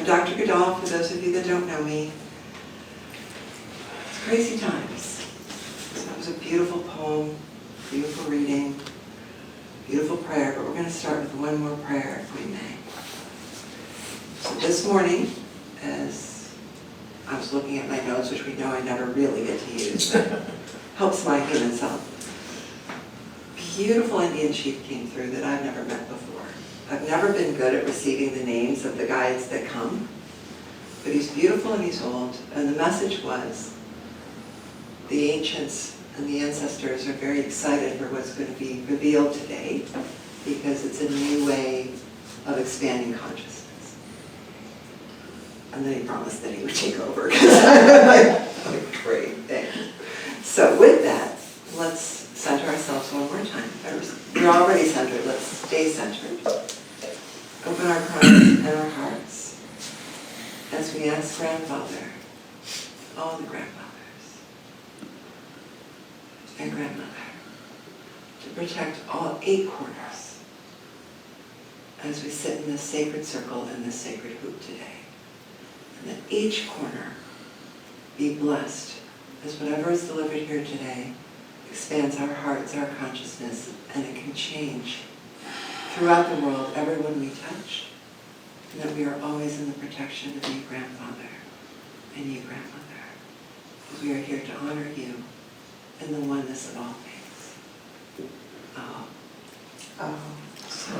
I'm Dr. Guldal, for those of you that don't know me. It's crazy times. So that was a beautiful poem, beautiful reading, beautiful prayer, but we're going to start with one more prayer, if we may. So this morning, as I was looking at my notes, which we know I never really get to use, but helps my human self. Beautiful Indian chief came through that I've never met before. I've never been good at receiving the names of the guides that come, but he's beautiful and he's old, and the message was, the ancients and the ancestors are very excited for what's going to be revealed today, because it's a new way of expanding consciousness. And then he promised that he would take over. Like, great, thank you. So with that, let's center ourselves one more time. We're already centered, let's stay centered. Open our minds and our hearts as we ask Grandfather, all the grandfathers, and grandmother, to protect all 8 corners as we sit in this sacred circle in this sacred hoop today. And that each corner be blessed as whatever is delivered here today expands our hearts, our consciousness, and it can change throughout the world everyone we touch, and that we are always in the protection of you, grandfather, and you, grandmother, because we are here to honor you in the oneness of all things. So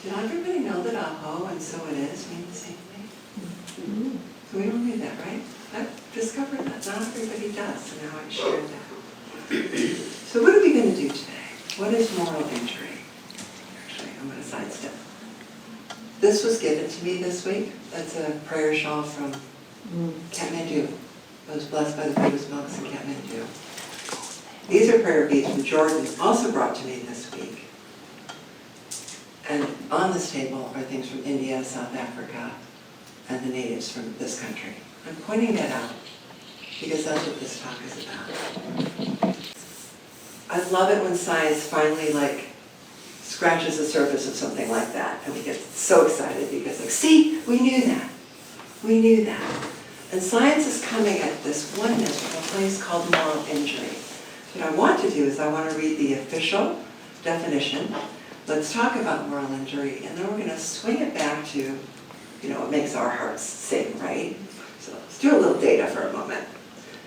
did everybody know that aho and so it is mean the same thing? Mm-hmm. So we don't need that, right? I've discovered that not everybody does, so now I've shared that. So what are we going to do today? What is moral injury? Actually, I'm going to sidestep. This was given to me this week. That's a prayer shawl from Kathmandu. I was blessed by the Buddhist monks in Kathmandu. These are prayer beads from Jordan, also brought to me this week. And on this table are things from India, South Africa, and the natives from this country. I'm pointing that out because that's what this talk is about. I love it when science finally scratches the surface of something like that, and we get so excited because see, we knew that. We knew that. And science is coming at this oneness from a place called moral injury. So what I want to do is I want to read the official definition. Let's talk about moral injury, and then we're going to swing it back to, what makes our hearts sing, right? So let's do a little data for a moment.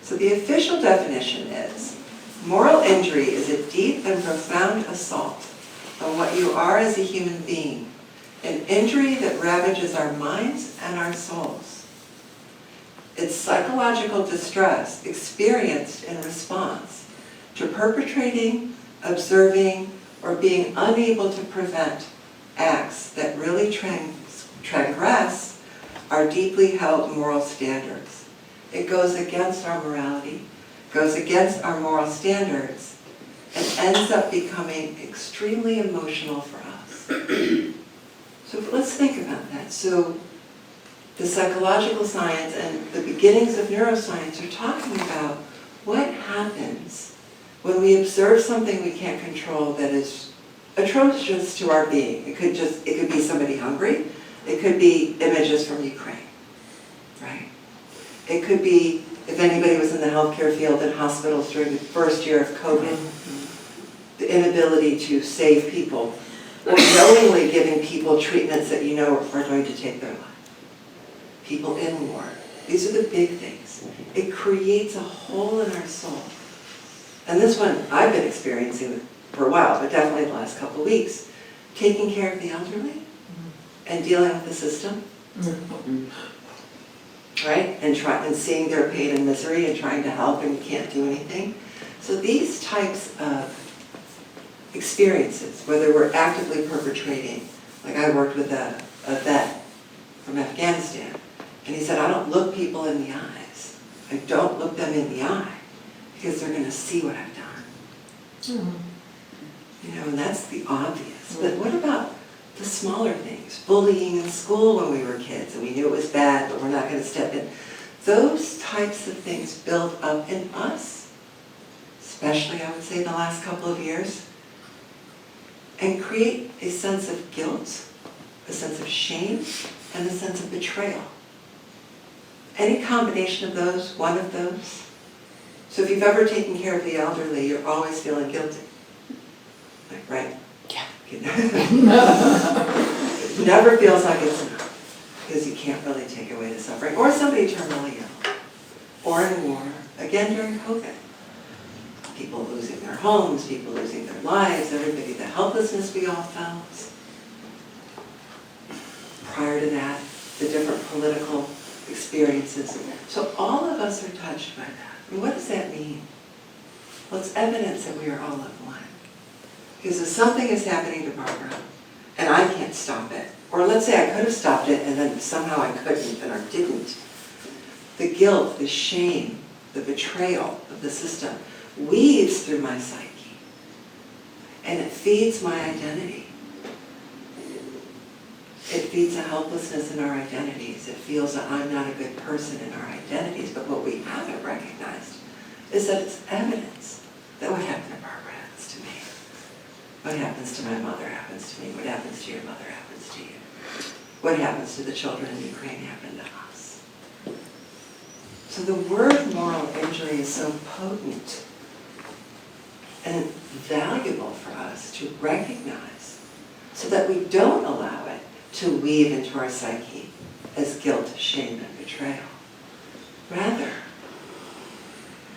So the official definition is, moral injury is a deep and profound assault on what you are as a human being, an injury that ravages our minds and our souls. It's psychological distress experienced in response to perpetrating, observing, or being unable to prevent acts that really transgress our deeply held moral standards. It goes against our morality, goes against our moral standards, and ends up becoming extremely emotional for us. So let's think about that. So the psychological science and the beginnings of neuroscience are talking about what happens when we observe something we can't control that is atrocious to our being. It could be somebody hungry. It could be images from Ukraine, right? It could be, if anybody was in the healthcare field in hospitals during the first year of COVID, the inability to save people, or knowingly giving people treatments that you know are going to take their life. People in war. These are the big things. It creates a hole in our soul. And this one I've been experiencing for a while, but definitely the last couple of weeks. Taking care of the elderly and dealing with the system. Right? And seeing their pain and misery and trying to help and you can't do anything. So these types of experiences, whether we're actively perpetrating, like I worked with a vet from Afghanistan, and he said, I don't look people in the eyes. I don't look them in the eye because they're going to see what I've done. And that's the obvious. But what about the smaller things? Bullying in school when we were kids, and we knew it was bad, but we're not going to step in. Those types of things build up in us, especially I would say the last couple of years, and create a sense of guilt the sense of shame, and the sense of betrayal. Any combination of those, one of those. So if you've ever taken care of the elderly, you're always feeling guilty. Like, right? Yeah. It never feels like it's enough, because you can't really take away the suffering. Or somebody terminally ill, or in war, again during COVID. People losing their homes, people losing their lives, everybody, the helplessness we all felt. Prior to that, the different political experiences. So all of us are touched by that. And what does that mean? Well, it's evidence that we are all of one. Because if something is happening to Barbara, and I can't stop it, or let's say I could have stopped it and then somehow I couldn't and I didn't, the guilt, the shame, the betrayal of the system weaves through my psyche. And it feeds my identity. It feeds a helplessness in our identities. It feels that I'm not a good person in our identities. But what we haven't recognized is that it's evidence that what happened to Barbara happens to me. What happens to my mother happens to me. What happens to your mother happens to you. What happens to the children in Ukraine happened to us. So the word moral injury is so potent and valuable for us to recognize so that we don't allow it to weave into our psyche as guilt, shame, and betrayal. Rather,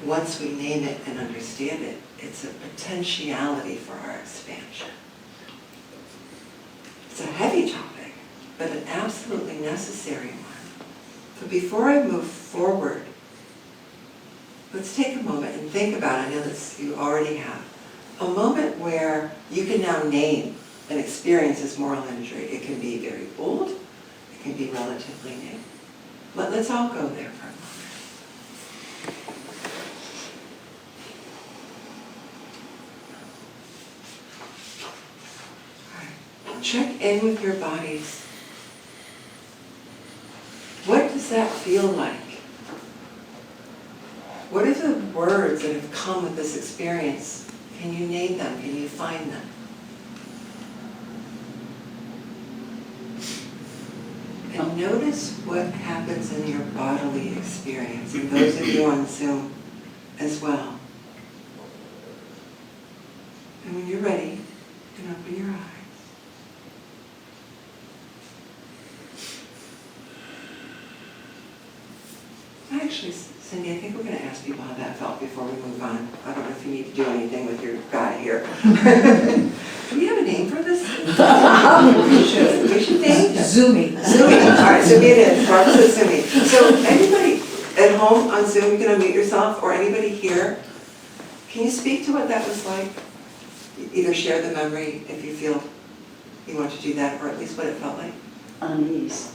once we name it and understand it, it's a potentiality for our expansion. It's a heavy topic, but an absolutely necessary one. But before I move forward, let's take a moment and think about, I know that you already have, a moment where you can now name an experience as moral injury. It can be very old, it can be relatively new. Let's all go there for a moment. All right. Check in with your bodies. What does that feel like? What are the words that have come with this experience? Can you name them? Can you find them? And notice what happens in your bodily experience, and those of you on Zoom as well. And when you're ready, you can open your eyes. Actually, Cindy, I think we're going to ask people how that felt before we move on. I don't know if you need to do anything with your guy here. Do we have a name for this? We should name it. Zoomy. Zoomy. All right, Zoomy it is. Barbara says Zoomy. So anybody at home on Zoom, you can unmute yourself, or anybody here, can you speak to what that was like? Either share the memory if you feel you want to do that, or at least what it felt like. Unease.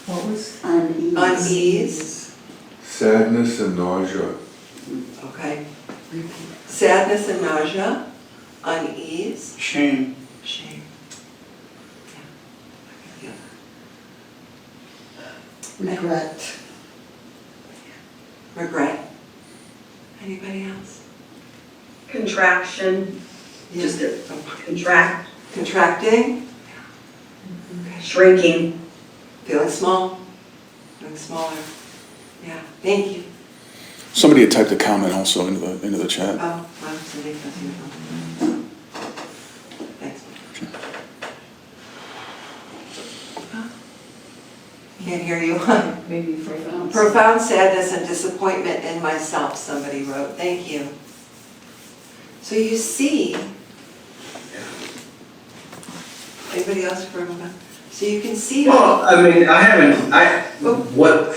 What was? Unease. Unease. Sadness and nausea. Okay. Sadness and nausea. Unease. Shame. Shame. Yeah, I can feel that. Regret. Regret. Anybody else? Contraction, Yeah. just a contract, Contracting. Okay. shrinking. Feeling small. Feeling smaller. Yeah. Thank you. Somebody had typed a comment also into the chat. Oh, wow. Cindy, that's you. Thanks. Can't hear you. Maybe profound. Profound sadness and disappointment in myself, somebody wrote. Thank you. So you see, anybody else for a moment? So you can see. Well, I mean, I haven't, what,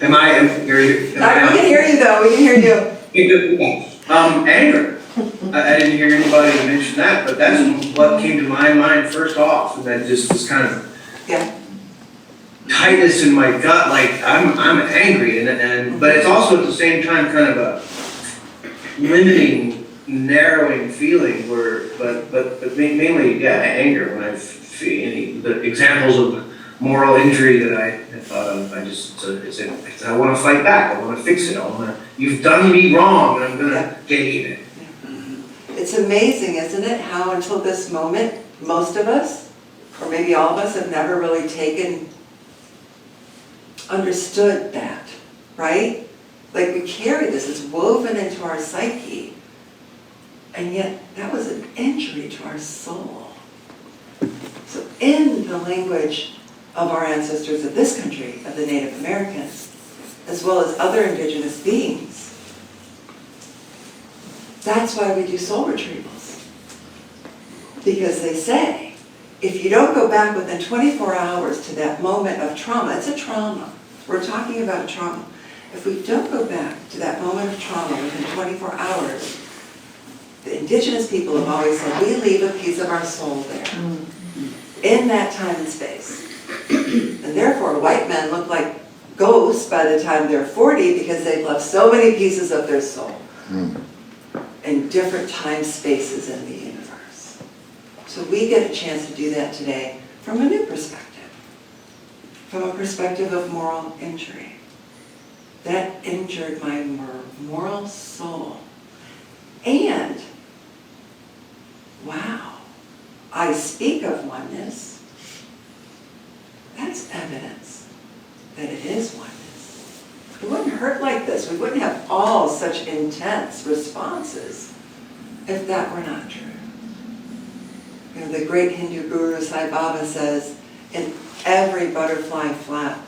am I, We can hear you though, we can hear you. Anger. I didn't hear anybody mention that, but that's what came to my mind first off, and that just was kind of Yeah. tightness in my gut, like, I'm angry, but it's also at the same time kind of a limiting, narrowing feeling where, but mainly, yeah, anger when I feel the examples of moral injury that I thought of. I just, I want to fight back. I want to fix it. You've done me wrong, and I'm going to get even. It's amazing, isn't it, how until this moment, most of us or maybe all of us have never really understood that, right? Like we carry this, it's woven into our psyche, and yet that was an injury to our soul. So in the language of our ancestors of this country, of the Native Americans, as well as other indigenous beings, that's why we do soul retrievals. Because they say, if you don't go back within 24 hours to that moment of trauma, it's a trauma. We're talking about a trauma. If we don't go back to that moment of trauma within 24 hours, the indigenous people have always said, we leave a piece of our soul there, in that time and space. And therefore, white men look like ghosts by the time they're 40 because they've left so many pieces of their soul in different time spaces in the universe. So we get a chance to do that today from a new perspective, from a perspective of moral injury. That injured my moral soul. And, wow, I speak of oneness. That's evidence that it is oneness. It wouldn't hurt like this. We wouldn't have all such intense responses if that were not true. You know, the great Hindu guru Sai Baba says, in every butterfly flap,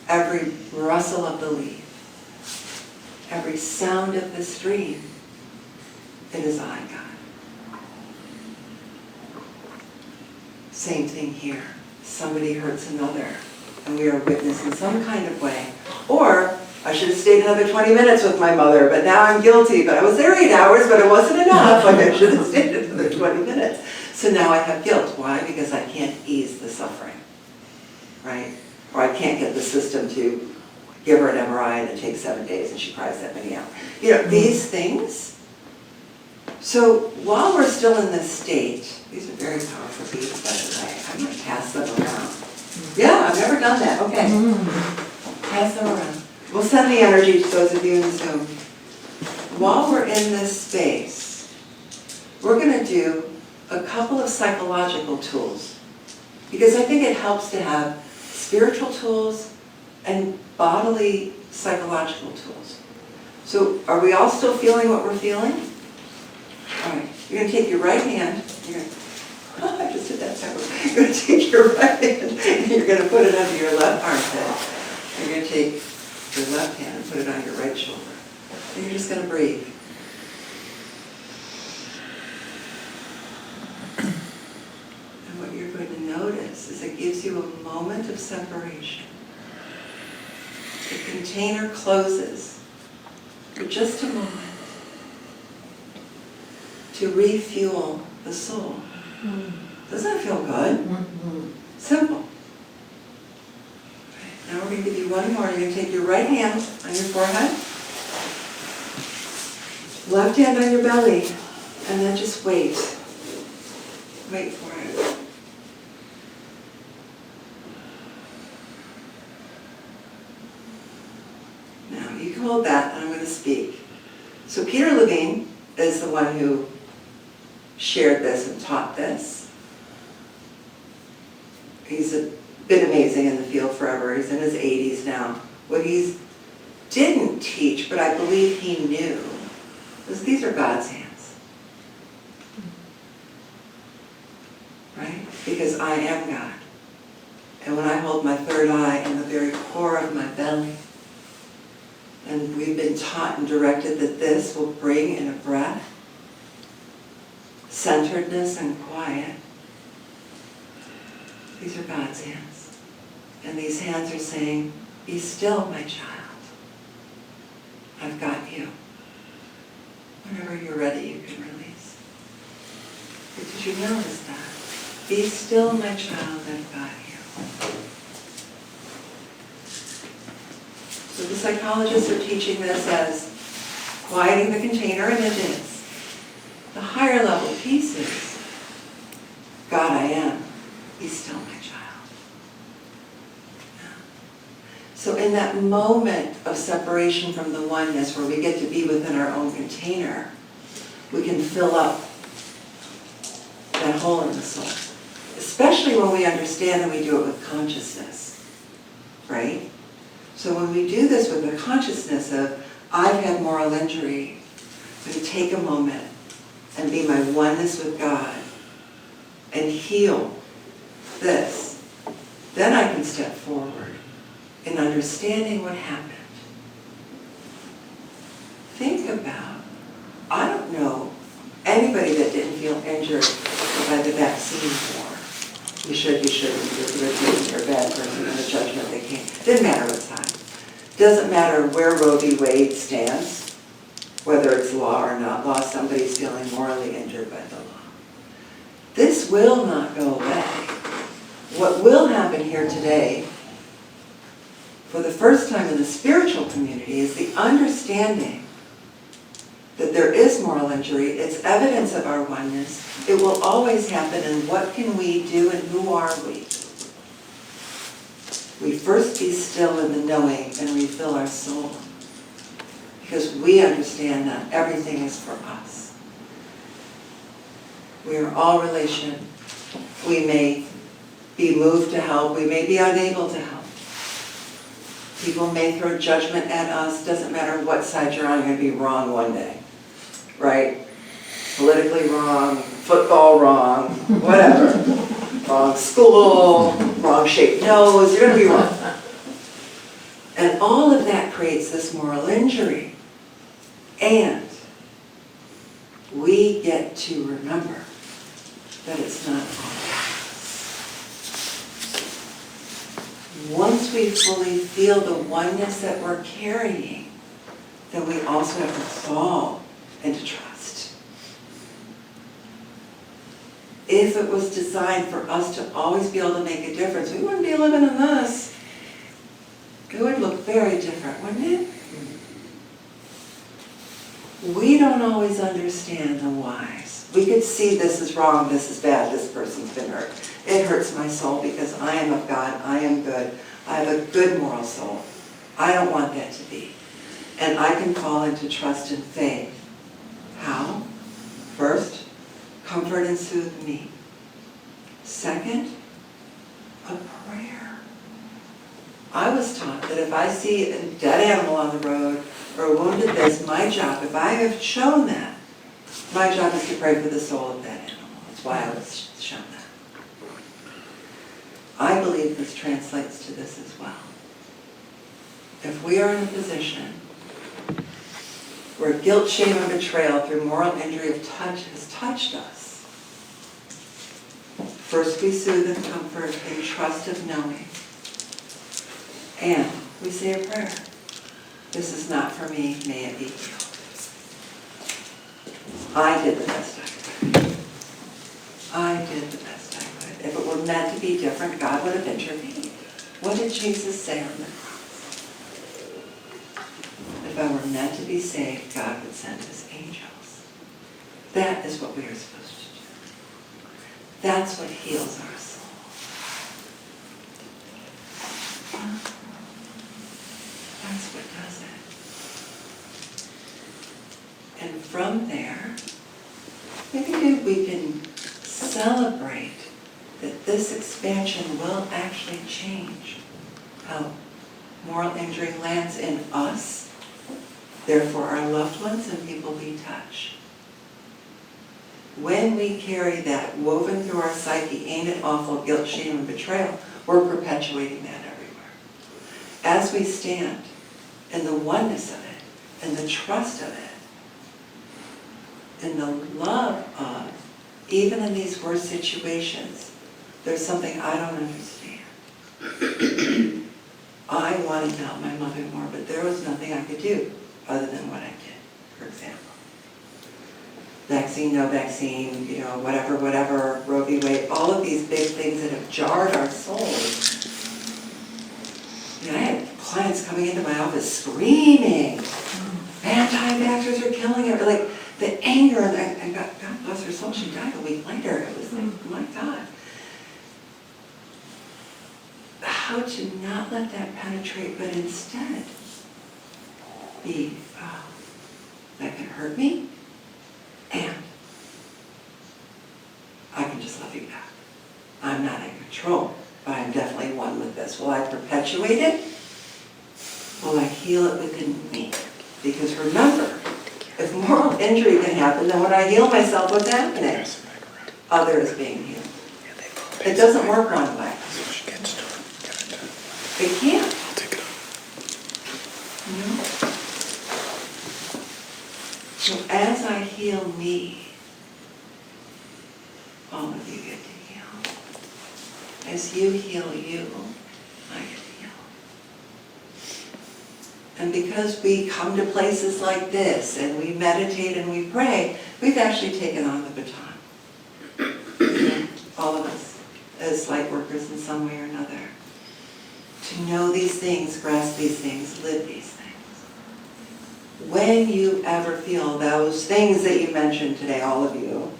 every rustle of the leaf, every sound of the stream, it is I, God. Same thing here. Somebody hurts another, and we are witness in some kind of way. Or, I should have stayed another 20 minutes with my mother, but now I'm guilty. But I was there 8 hours, but it wasn't enough. Like I should have stayed another 20 minutes. So now I have guilt. Why? Because I can't ease the suffering, right? Or I can't get the system to give her an MRI and it takes 7 days and she cries that many hours. You know, these things. So while we're still in this state, these are very powerful beads, by the way. I'm going to pass them around. Yeah, I've never done that. Okay. Pass them around. We'll send the energy to those of you in Zoom. While we're in this space, we're going to do a couple of psychological tools. Because I think it helps to have spiritual tools and bodily psychological tools. So are we all still feeling what we're feeling? All right. You're going to take your right hand. You're going to, I just did that backwards. You're going to take your right hand and you're going to put it under your left armpit. You're going to take your left hand and put it on your right shoulder. And you're just going to breathe. And what you're going to notice is it gives you a moment of separation. The container closes for just a moment to refuel the soul. Doesn't that feel good? Simple. Now we're going to give you one more. You're going to take your right hand on your forehead, left hand on your belly, and then just wait. Wait for it. Now you can hold that, and I'm going to speak. So Peter Levine is the one who shared this and taught this. He's been amazing in the field forever. He's in his 80s now. What he didn't teach, but I believe he knew, was these are God's hands. Right? Because I am God. And when I hold my third eye in the very core of my belly, and we've been taught and directed that this will bring in a breath centeredness and quiet. These are God's hands. And these hands are saying, be still, my child. I've got you. Whenever you're ready, you can release. But did you notice that? Be still, my child, I've got you. So the psychologists are teaching this as quieting the container, and it is. The higher level piece is, God I am, be still my child. So in that moment of separation from the oneness where we get to be within our own container, we can fill up that hole in the soul. especially when we understand that we do it with consciousness, right? So when we do this with the consciousness of, I've had moral injury, I'm going to take a moment and be my oneness with God and heal this, then I can step forward in understanding what happened. Think about, I don't know anybody that didn't feel injured by the vaccine war. You should, you shouldn't, you're a good person, you're a bad person, and the judgment that came. Didn't matter what side. Doesn't matter where Roe v. Wade stands, whether it's law or not law, somebody's feeling morally injured by the law. This will not go away. What will happen here today, for the first time in the spiritual community, is the understanding that there is moral injury. It's evidence of our oneness. It will always happen, and what can we do and who are we? We first be still in the knowing and refill our soul, because we understand that everything is for us. We are all relation. We may be moved to help. We may be unable to help. People may throw judgment at us. Doesn't matter what side you're on, you're going to be wrong one day. Right? Politically wrong, football wrong, whatever. Wrong school, wrong shaped nose, you're going to be wrong. And all of that creates this moral injury. And we get to remember that it's not all us. Once we fully feel the oneness that we're carrying, then we also have to fall into trust. If it was designed for us to always be able to make a difference, we wouldn't be living in this. It would look very different, wouldn't it? We don't always understand the whys. We could see this is wrong, this is bad, this person's been hurt. It hurts my soul because I am of God, I am good. I have a good moral soul. I don't want that to be. And I can fall into trust and faith. How? First, comfort and soothe me. Second, a prayer. I was taught that if I see a dead animal on the road or a wounded this, my job, if I have shown that, my job is to pray for the soul of that animal. That's why I was shown that. I believe this translates to this as well. If we are in a position where guilt, shame, and betrayal through moral injury has touched us, first we soothe and comfort in trust of knowing. And we say a prayer. This is not for me, may it be healed. I did the best I could. I did the best I could. If it were meant to be different, God would have intervened. What did Jesus say on the cross? If I were meant to be saved, God would send his angels. That is what we are supposed to do. That's what heals our soul. That's what does it. And from there, maybe we can celebrate that this expansion will actually change how moral injury lands in us, therefore our loved ones and people we touch. When we carry that woven through our psyche, ain't it awful, guilt, shame, and betrayal, we're perpetuating that everywhere. As we stand in the oneness of it, in the trust of it, in the love of, even in these worst situations, there's something I don't understand. I wanted to help my mother more, but there was nothing I could do other than what I did, for example. Vaccine, no vaccine, whatever, Roe v. Wade, all of these big things that have jarred our souls. I had clients coming into my office screaming, anti-vaxxers are killing it, like the anger, and God bless her soul, she died a week later. It was like, my God. How to not let that penetrate, but instead be, that can hurt me, and I can just love you back. I'm control, but I'm definitely one with this. Will I perpetuate it? Will I heal it within me? Because remember, if moral injury can happen, then when I heal myself, what's happening? Other is being healed. It doesn't work wrong way. It can't. No. So as I heal me, all of you get to heal. As you heal you, I get to heal. And because we come to places like this and we meditate and we pray, we've actually taken on the baton. You know, all of us, as light workers in some way or another. To know these things, grasp these things, live these things. When you ever feel those things that you mentioned today, all of you,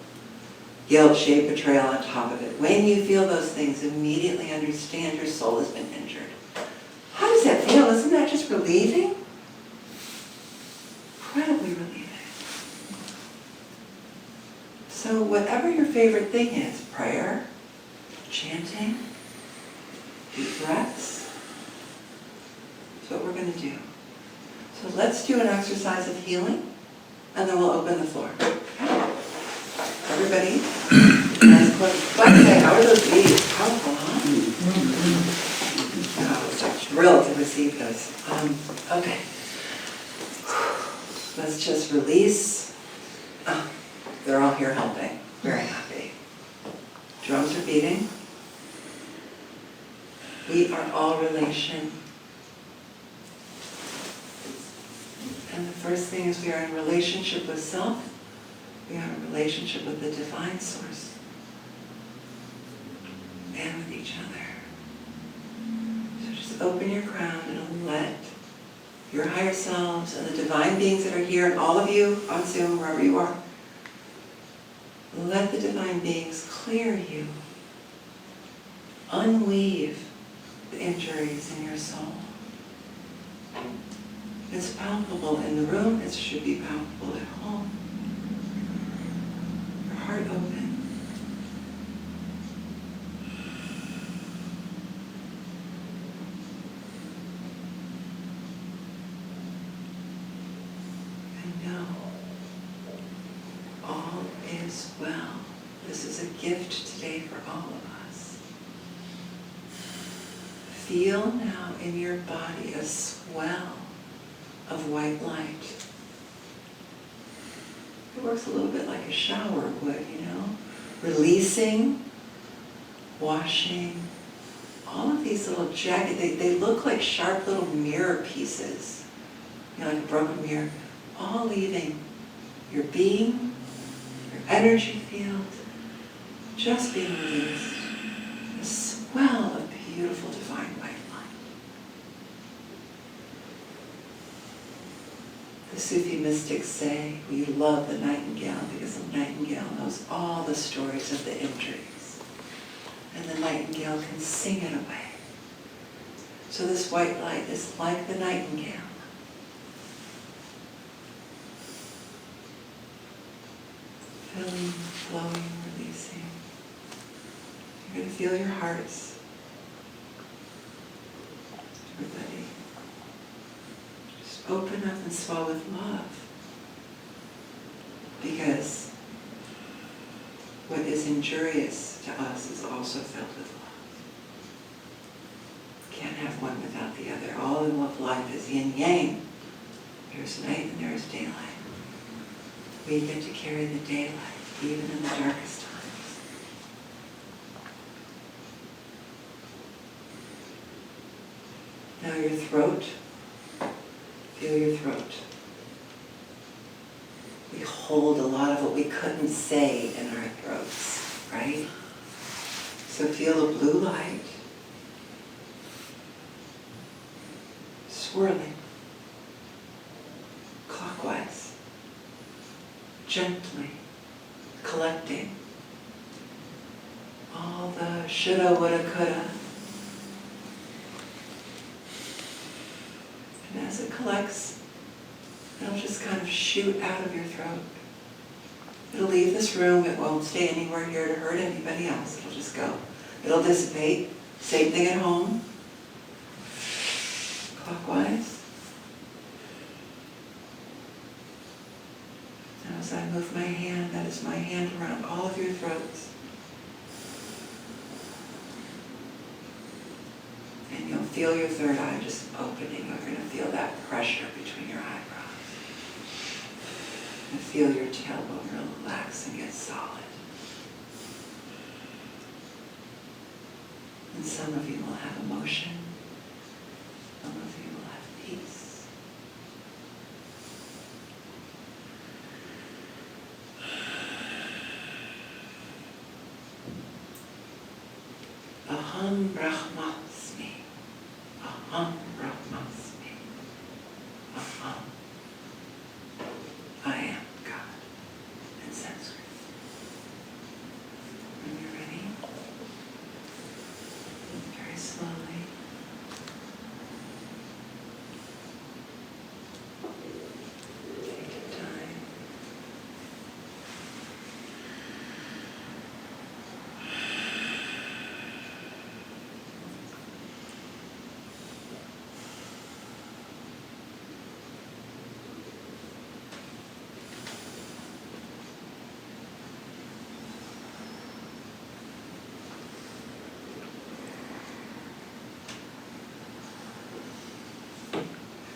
guilt, shame, betrayal on top of it, when you feel those things, immediately understand your soul has been injured. How does that feel? Isn't that just relieving? Incredibly relieving. So whatever your favorite thing is, prayer, chanting, deep breaths, that's what we're going to do. So let's do an exercise of healing, and then we'll open the floor. Everybody, nice close. By the way, how are those beads? Powerful, huh? Oh, it's a thrill to receive those. Okay. Let's just release. Oh, they're all here helping. Very happy. Drums are beating. We are all relation. And the first thing is we are in relationship with self. We are in relationship with the divine source. And with each other. So just open your crown and let your higher selves and the divine beings that are here, and all of you on Zoom, wherever you are, let the divine beings clear you. Unweave the injuries in your soul. It's palpable in the room, it should be palpable at home. Your heart open. And know all is well. This is a gift today for all of us. Feel now in your body a swell of white light. It works a little bit like a shower would, you know? Releasing, washing, all of these little jagged, they look like sharp little mirror pieces, you know, like a broken mirror, all leaving your being, your energy field, just being released. A swell of beautiful divine white light. The Sufi mystics say we love the nightingale because the nightingale knows all the stories of the injuries. And the nightingale can sing it away. So this white light is like the nightingale. Filling, flowing, releasing. You're going to feel your hearts. Everybody. Just open up and swell with love. Because what is injurious to us is also filled with love. Can't have one without the other. All of life is yin-yang. There's night and there's daylight. We get to carry the daylight, even in the darkest times. Now your throat. Feel your throat. We hold a lot of what we couldn't say in our throats, right? So feel the blue light swirling clockwise, gently collecting all the shoulda, woulda, coulda. And as it collects, it'll just kind of shoot out of your throat. It'll leave this room. It won't stay anywhere here to hurt anybody else. It'll just go. it'll dissipate. Same thing at home. Clockwise. Now as I move my hand, that is my hand around all of your throats. And you'll feel your third eye just opening. You're going to feel that pressure between your eyebrows. And feel your tailbone relax and get solid. And some of you will have emotion. Some of you will have peace. Aham Brahmasmi. Aham Brahmasmi. Aham. I am God in Sanskrit. When you're ready, very slowly. Take your time.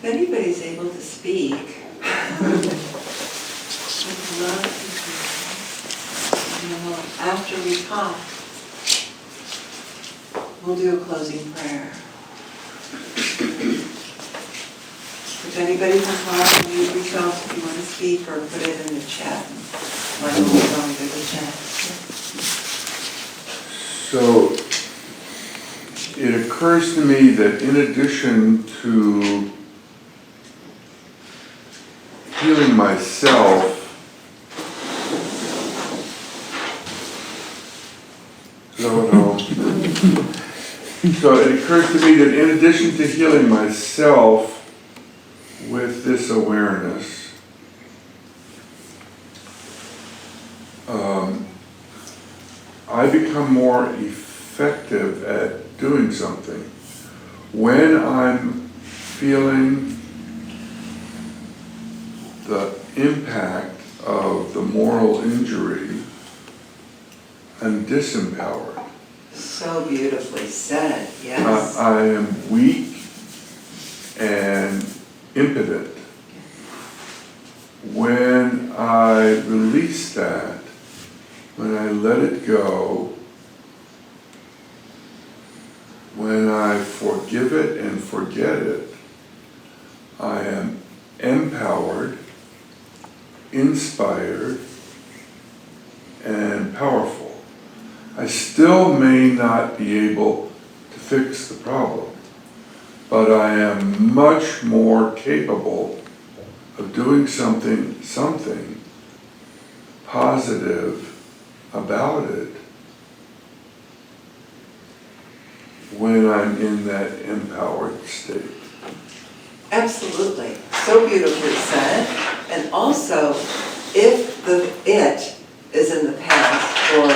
If anybody's able to speak, I'd love to hear. You know, after we talk, we'll do a closing prayer. If anybody can talk, you reach out if you want to speak or put it in the chat. Mine will be going to the chat. So it occurs to me that in addition to healing myself, so it occurs to me that in addition to healing myself with this awareness, I become more effective at doing something when I'm feeling the impact of the moral injury and disempowered. So beautifully said, yes. I am weak and impotent. When I release that, when I let it go, when I forgive it and forget it, I am empowered, inspired, and powerful. I still may not be able to fix the problem, but I am much more capable of doing something positive about it when I'm in that empowered state. Absolutely, so beautifully said. And also, if the it is in the past or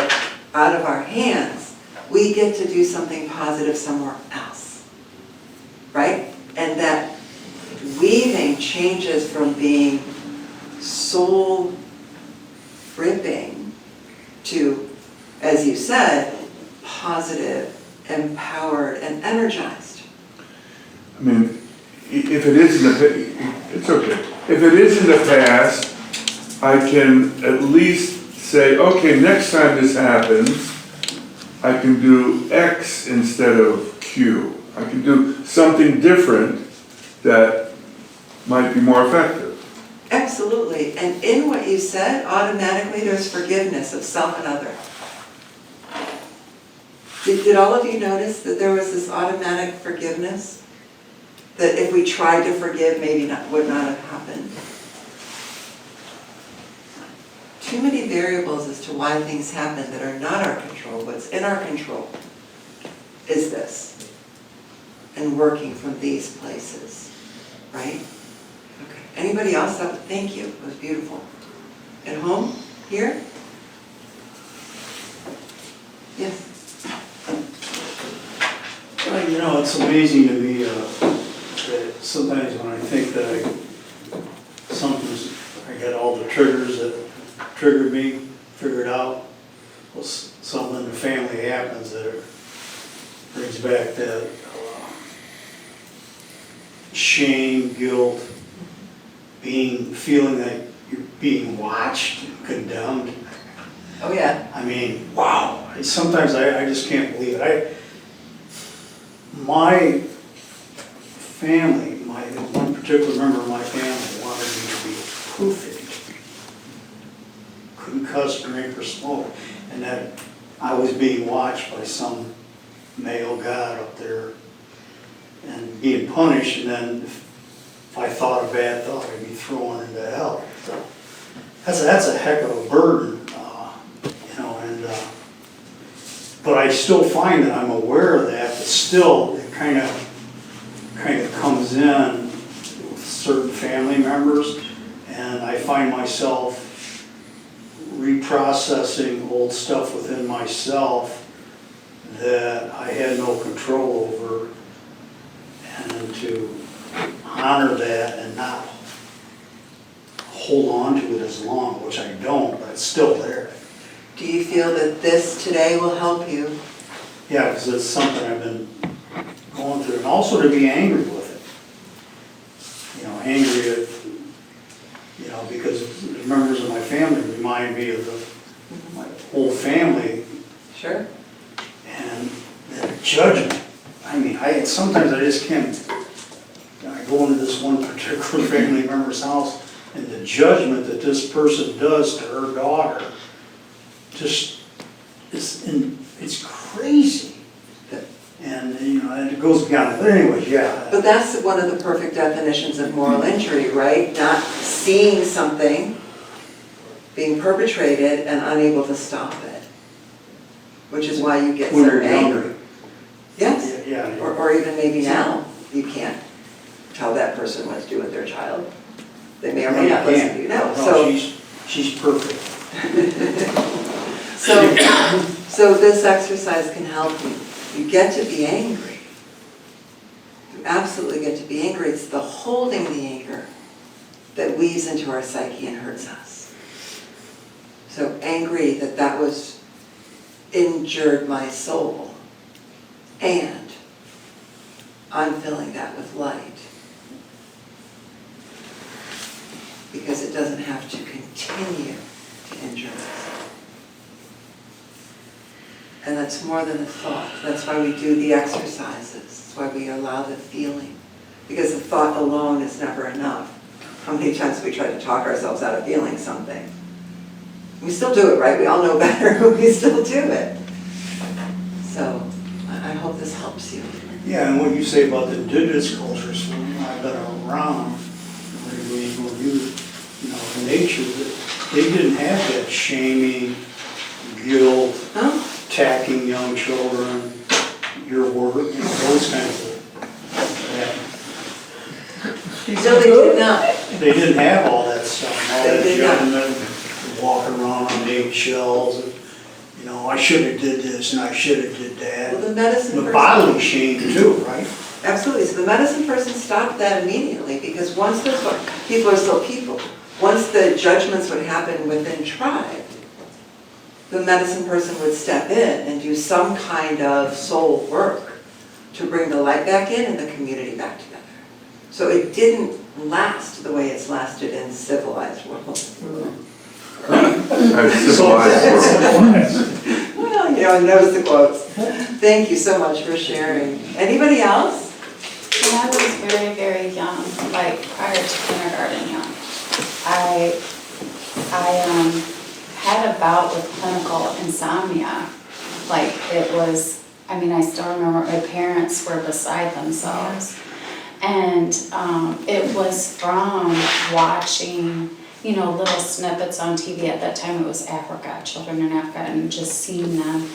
out of our hands, we get to do something positive somewhere else, right? And that weaving changes from being soul ripping to, as you said, positive, empowered, and energized. I mean, if it is in the, it's okay. If it is in the past, I can at least say, okay, next time this happens, I can do X instead of Q. I can do something different that might be more effective. Absolutely, and in what you said, automatically there's forgiveness of self and other. Did all of you notice that there was this automatic forgiveness? That if we tried to forgive, maybe would not have happened. Too many variables as to why things happen that are not our control. What's in our control is this. And working from these places, right? Okay. Anybody else? Thank you. It was beautiful. At home? Here? Yes. Well, you know, it's amazing to me that sometimes when I think that I got all the triggers that triggered me figured out, well, something in the family happens that it brings back that shame, guilt, feeling like you're being watched, condemned. Oh, yeah. I mean, wow. Sometimes I just can't believe it. My family, one particular member of my family wanted me to be perfect. Couldn't cuss, drink, or smoke. And that I was being watched by some male god up there and being punished, and then if I thought a bad thought, I'd be thrown into hell. So that's a heck of a burden, you know, but I still find that I'm aware of that, but still it kind of comes in with certain family members, and I find myself reprocessing old stuff within myself that I had no control over, and to honor that and not hold on to it as long, which I don't, but it's still there. Do you feel that this today will help you? Yeah, because it's something I've been going through, and also to be angry with it. You know, angry at, you know, because the members of my family remind me of my whole family, Sure. and the judgment. I mean, sometimes I just can't. I go into this one particular family member's house, and the judgment that this person does to her daughter, just it's crazy. And you know, and it goes beyond. But anyways, yeah. But that's one of the perfect definitions of moral injury, right? Not seeing something being perpetrated and unable to stop it, which is why you get When so you're angry. younger. Yes. Yeah. Or even maybe now, you can't tell that person what to do with their child. They may or may not listen to you. No, so she's perfect. so this exercise can help you. You get to be angry. You absolutely get to be angry. It's the holding the anger that weaves into our psyche and hurts us. So angry that was injured my soul. And I'm filling that with light. Because it doesn't have to continue to injure us. And that's more than a thought. That's why we do the exercises. That's why we allow the feeling. Because the thought alone is never enough. How many times we try to talk ourselves out of feeling something? We still do it, right? We all know better, but we still do it. So I hope this helps you. Yeah, and what you say about the indigenous cultures, I've been around, when you know, nature, they didn't have that shaming, guilt, attacking young children, your work, you know, those kinds of No, they did not. They didn't have all that stuff, all They that did not. judgment, walking around on eggshells, and, you know, I should have did this and I should have did that. Well, the medicine The person. bodily shame too, right? Absolutely. So the medicine person stopped that immediately, because once people are still people. Once the judgments would happen within tribe, the medicine person would step in and do some kind of soul work to bring the light back in and the community back together. So it didn't last the way it's lasted in civilized world. Well, you know, knows the quotes. Thank you so much for sharing. Anybody else? When I was very, very young, like prior to kindergarten young, I had a bout with clinical insomnia. Like it was, I mean, I still remember my parents were beside themselves. And it was from watching, you know, little snippets on TV. At that time it was Africa, children in Africa, and just seeing them.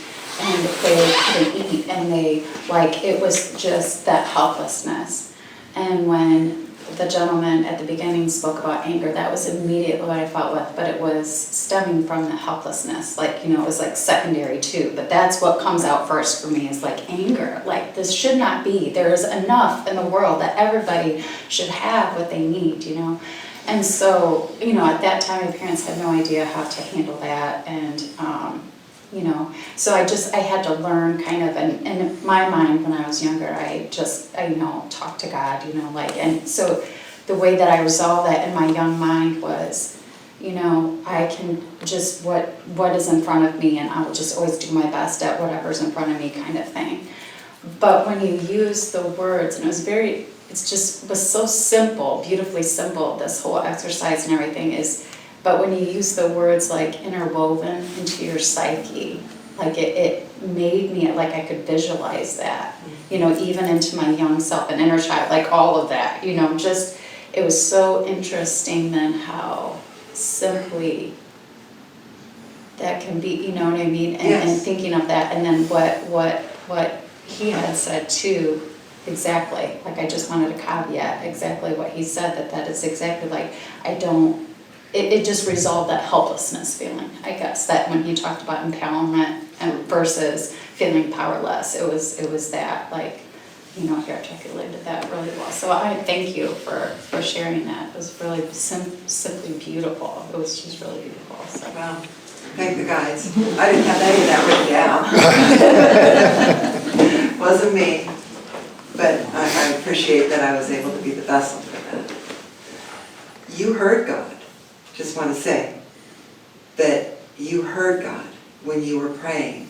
And they couldn't eat, and they, like, it was just that helplessness. And when the gentleman at the beginning spoke about anger, that was immediately what I felt with, but it was stemming from the helplessness, like, you know, it was like secondary too, but that's what comes out first for me is like anger, like this should not be, there is enough in the world that everybody should have what they need, you know. And so, you know, at that time, my parents had no idea how to handle that, and, you know, so I had to learn kind of, and in my mind when I was younger, I you know, talked to God, you know, like, and so the way that I resolved that in my young mind was, you know, I can just, what is in front of me, and I will just always do my best at whatever's in front of me kind of thing. But when you use the words, and it was so simple, beautifully simple, this whole exercise and everything is, but when you use the words like interwoven into your psyche, like it made me, like I could visualize that, you know, even into my young self and inner child, like all of that, you know, just, it was so interesting then how simply that can be, you know what I mean? And thinking of that, and then what he had said too, exactly, like I just wanted to caveat exactly what he said, that is exactly like, it just resolved that helplessness feeling, I guess, that when he talked about empowerment and versus feeling powerless, it was that, like, you know, he articulated that really well. So I thank you for sharing that. It was really simply beautiful. It was just really beautiful. So. Wow, thank the guides. I didn't have any of that written down. Wasn't me, but I appreciate that I was able to be the vessel for that. You heard God. Just want to say that you heard God when you were praying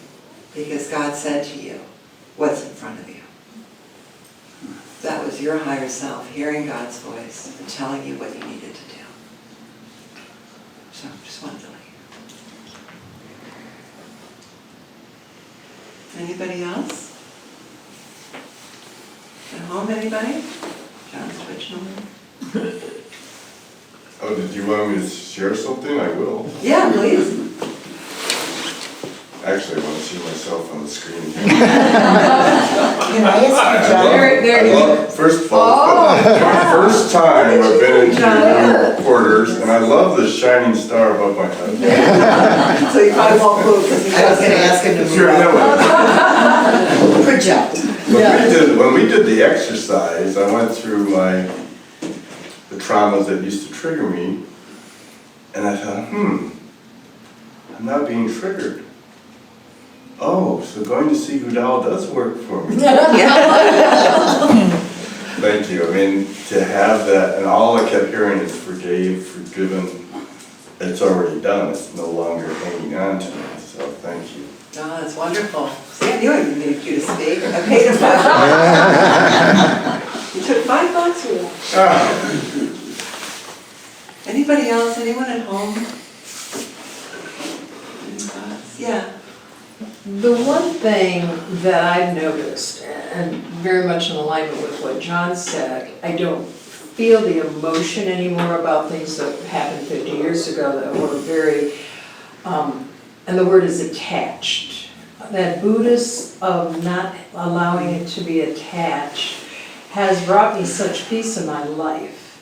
because God said to you, what's in front of you? That was your higher self hearing God's voice and telling you what you needed to do. So just wanted to let you know. Anybody else? At home, anybody? John's twitching over. Oh, did you want me to share something? I will. Yeah, please. Actually, I want to see myself on the screen. Can I ask you, First of all, it's my first time I've been into your quarters, and I love the shining star above my head. So you probably won't move because he I was knows gonna ask him to move. Sure, that way. Project. When we did the exercise, I went through the traumas that used to trigger me, and I thought, I'm not being triggered. Oh, so going to see Guldal does work for me. Thank you. I mean, to have that, and all I kept hearing is forgiven, it's already done. It's no longer hanging on to me, so thank you. Oh, that's wonderful. See, I knew I needed you to speak. I paid him $5. You took $5 for that. Anybody else? Anyone at home? Any thoughts? Yeah. The one thing that I've noticed, and very much in alignment with what John said, I don't feel the emotion anymore about things that happened 50 years ago that were very, and the word is attached. That Buddhist of not allowing it to be attached has brought me such peace in my life.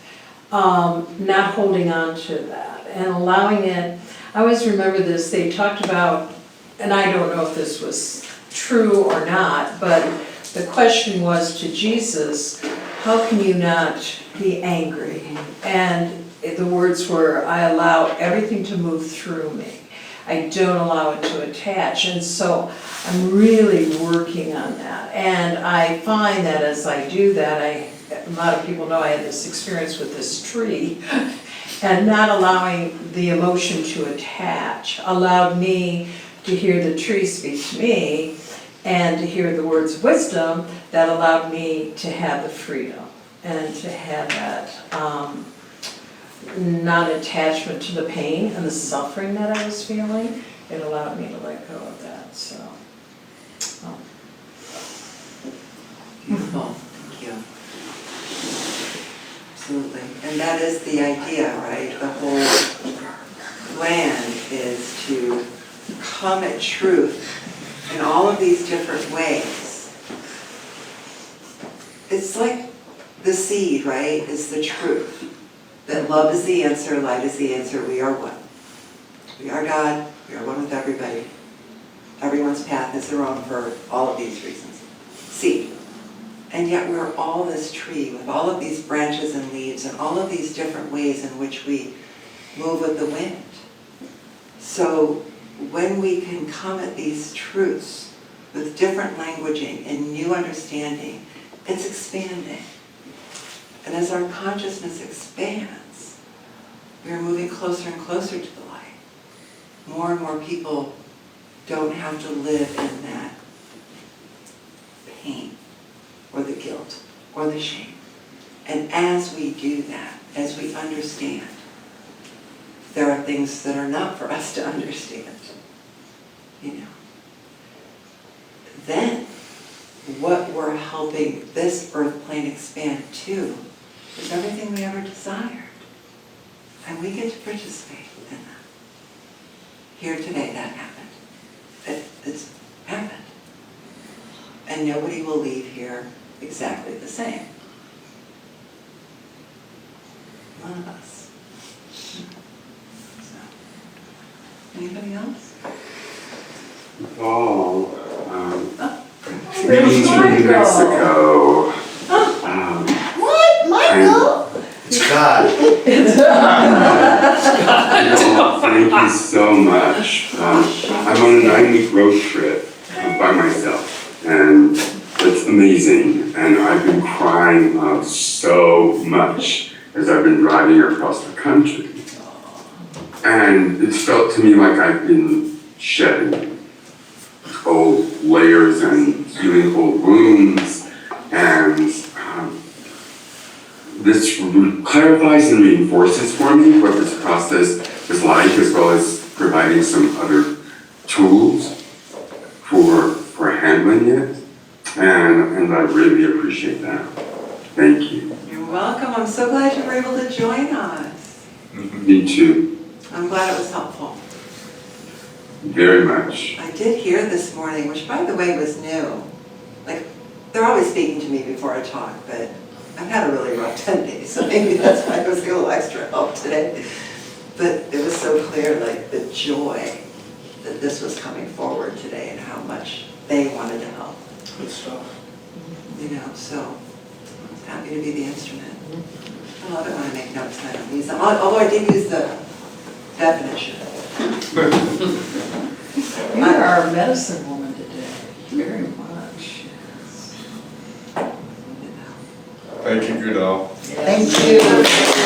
Not holding on to that and allowing it. I always remember this, they talked about, and I don't know if this was true or not, but the question was to Jesus, how can you not be angry? And the words were, I allow everything to move through me. I don't allow it to attach. And so I'm really working on that. And I find that as I do that, a lot of people know I had this experience with this tree, and not allowing the emotion to attach allowed me to hear the tree speak to me and to hear the words of wisdom that allowed me to have the freedom and to have that non-attachment to the pain and the suffering that I was feeling. It allowed me to let go of that, so. Beautiful. Thank you. Absolutely. And that is the idea, right? The whole plan is to come at truth in all of these different ways. It's like the seed, right, is the truth. That love is the answer, light is the answer, we are one. We are God, we are one with everybody. Everyone's path is their own for all of these reasons. Seed. And yet we're all this tree with all of these branches and leaves and all of these different ways in which we move with the wind. So when we can come at these truths with different languaging and new understanding, it's expanding. And as our consciousness expands, we are moving closer and closer to the light. More and more people don't have to live in that pain or the guilt or the shame. And as we do that, as we understand, there are things that are not for us to understand, you know. Then, what we're helping this earth plane expand to is everything we ever desired. And we get to participate in that. Here today, that happened. It's happened. And nobody will leave here exactly the same. None of us. So, anybody else? Oh, meeting in New Mexico. What, Michael? Scott. Oh, thank you so much. I'm on a 9-week road trip by myself, and it's amazing. And I've been crying so much as I've been driving across the country. And it's felt to me like I've been shedding old layers and healing old wounds, and this clarifies and reinforces for me what this process is like, as well as providing some other tools for handling it, and I really appreciate that. Thank you. You're welcome. I'm so glad you were able to join us. Me too. I'm glad it was helpful. Very much. I did hear this morning, which by the way was new. Like, they're always speaking to me before I talk, but I've had a really rough 10 days, so maybe that's why I was getting a little extra help today. But it was so clear, like, the joy that this was coming forward today and how much they wanted to help. Good stuff. You know, so I'm happy to be the instrument. I love it when I make notes and I don't use them, although I did use the definition. You are our medicine woman today, very much, yes. Thank you, Guldal. Thank you.